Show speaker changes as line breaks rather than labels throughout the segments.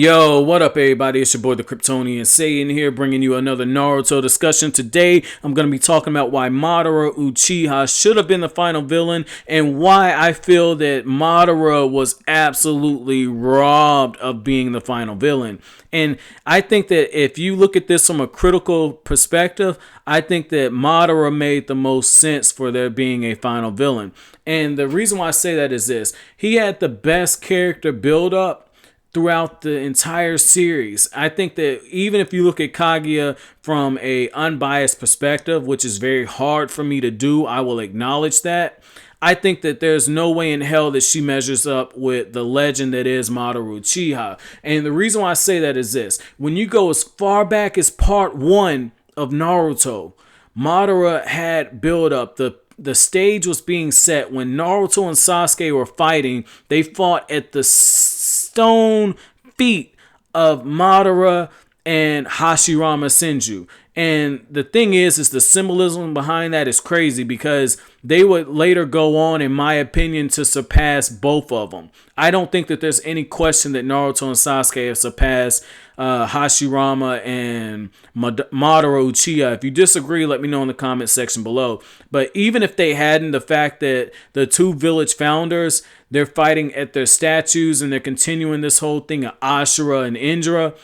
Yo, what up everybody? It's your boy the Kryptonian Saiyan here, bringing you another Naruto discussion. Today, I'm going to be talking about why Madara Uchiha should have been the final villain and why I feel that Madara was absolutely robbed of being the final villain. And I think that if you look at this from a critical perspective, I think that Madara made the most sense for there being a final villain. And the reason why I say that is this. He had the best character build up throughout the entire series. I think that even if you look at Kaguya from a unbiased perspective, which is very hard for me to do, I will acknowledge that. I think that there's no way in hell that she measures up with the legend that is Madara Uchiha. And the reason why I say that is this. When you go as far back as part 1 of Naruto, Madara had build up. The stage was being set when Naruto and Sasuke were fighting. They fought at the stone feet of Madara and Hashirama Senju. And the thing is the symbolism behind that is crazy because they would later go on, in my opinion, to surpass both of them. I don't think that there's any question that Naruto and Sasuke have surpassed Hashirama and Madara Uchiha. If you disagree, let me know in the comment section below. But even if they hadn't, the fact that the two village founders, they're fighting at their statues and they're continuing this whole thing of Ashura and Indra,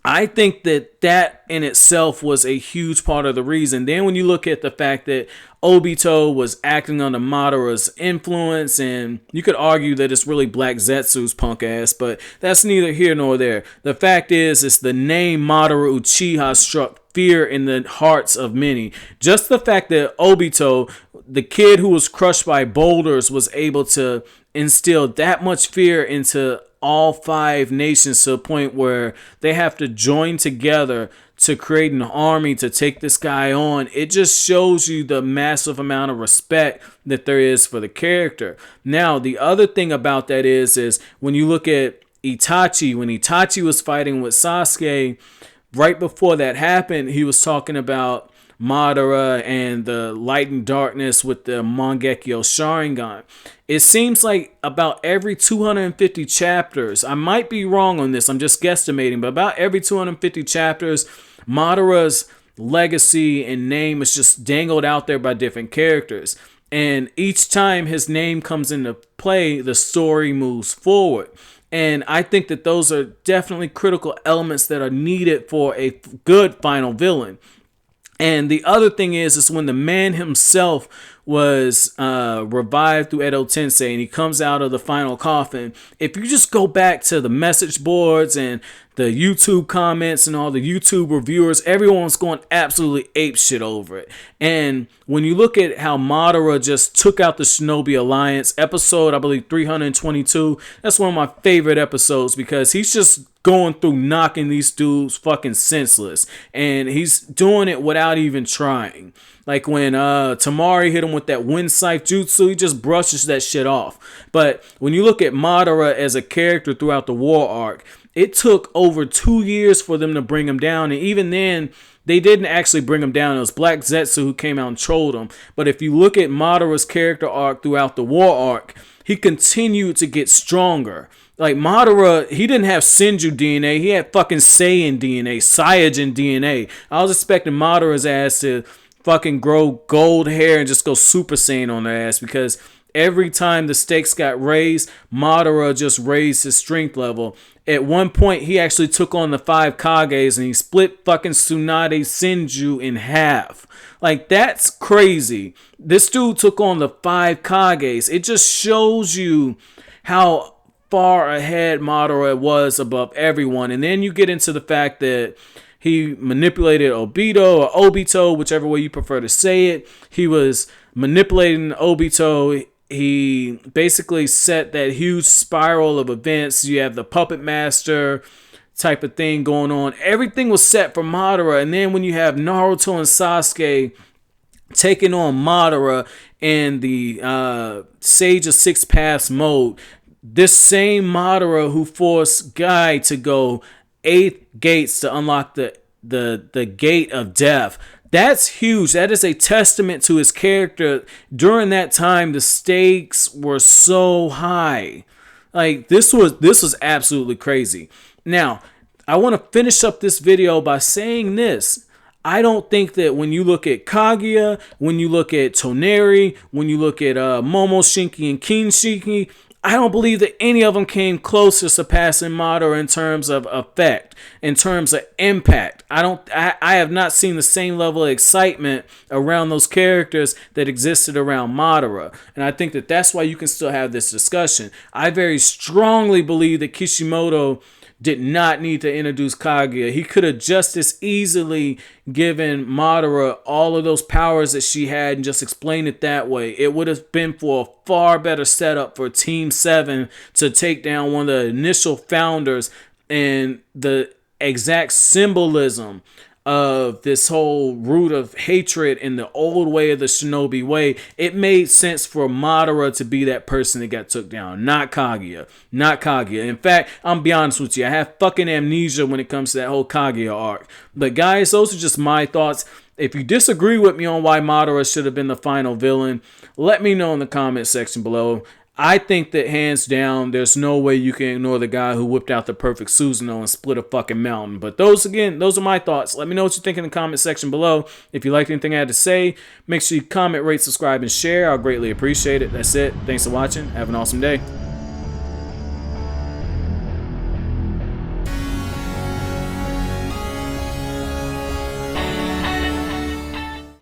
I think that that in itself was a huge part of the reason. Then when you look at the fact that Obito was acting under Madara's influence, and you could argue that it's really Black Zetsu's punk ass, but that's neither here nor there. The fact is the name Madara Uchiha struck fear in the hearts of many. Just the fact that Obito, the kid who was crushed by boulders, was able to instill that much fear into all 5 nations to a point where they have to join together to create an army to take this guy on. It just shows you the massive amount of respect that there is for the character. Now, the other thing about that is when you look at Itachi, when Itachi was fighting with Sasuke, right before that happened, he was talking about Madara and the light and darkness with the Mangekyo Sharingan. It seems like about every 250 chapters, I might be wrong on this, I'm just guesstimating, but about every 250 chapters, Madara's legacy and name is just dangled out there by different characters. And each time his name comes into play, the story moves forward. And I think that those are definitely critical elements that are needed for a good final villain. And the other thing is when the man himself was revived through Edo Tensei and he comes out of the final coffin, if you just go back to the message boards and the YouTube comments and all the YouTube reviewers, everyone's going absolutely apeshit over it. And when you look at how Madara just took out the Shinobi Alliance, episode, I believe, 322, that's one of my favorite episodes because he's just going through knocking these dudes fucking senseless. And he's doing it without even trying. Like when Tamari hit him with that wind scythe jutsu, he just brushes that shit off. But when you look at Madara as a character throughout the war arc, it took over 2 years for them to bring him down. And even then, they didn't actually bring him down. It was Black Zetsu who came out and trolled him. But if you look at Madara's character arc throughout the war arc, he continued to get stronger. Like Madara, he didn't have Senju DNA. He had fucking Saiyan DNA, Saiyajin DNA. I was expecting Madara's ass to fucking grow gold hair and just go Super Saiyan on their ass because every time the stakes got raised, Madara just raised his strength level. At one point, he actually took on the 5 Kages and he split fucking Tsunade Senju in half. Like, that's crazy. This dude took on the 5 Kages. It just shows you how far ahead Madara was above everyone. And then you get into the fact that he manipulated Obito or Obito, whichever way you prefer to say it. He was manipulating Obito. He basically set that huge spiral of events. You have the puppet master type of thing going on. Everything was set for Madara. And then when you have Naruto and Sasuke taking on Madara in the Sage of Six Paths mode, this same Madara who forced Guy to go 8 gates to unlock the gate of death. That's huge. That is a testament to his character. During that time, the stakes were so high. Like, this was absolutely crazy. Now, I want to finish up this video by saying this. I don't think that when you look at Kaguya, when you look at Toneri, when you look at Momoshinki and Kinshinki, I don't believe that any of them came close to surpassing Madara in terms of effect, in terms of impact. I have not seen the same level of excitement around those characters that existed around Madara. And I think that that's why you can still have this discussion. I very strongly believe that Kishimoto did not need to introduce Kaguya. He could have just as easily given Madara all of those powers that she had and just explained it that way. It would have been for a far better setup for Team 7 to take down one of the initial founders, and the exact symbolism of this whole root of hatred in the old way of the shinobi way. It made sense for Madara to be that person that got took down, not Kaguya. Not Kaguya. In fact, I'm be honest with you, I have fucking amnesia when it comes to that whole Kaguya arc. But guys, those are just my thoughts. If you disagree with me on why Madara should have been the final villain, let me know in the comment section below. I think that hands down, there's no way you can ignore the guy who whipped out the perfect Susanoo and split a fucking mountain. But those are my thoughts. Let me know what you think in the comment section below. If you liked anything I had to say, make sure you comment, rate, subscribe, and share. I'll greatly appreciate it. That's it. Thanks for watching. Have an awesome day.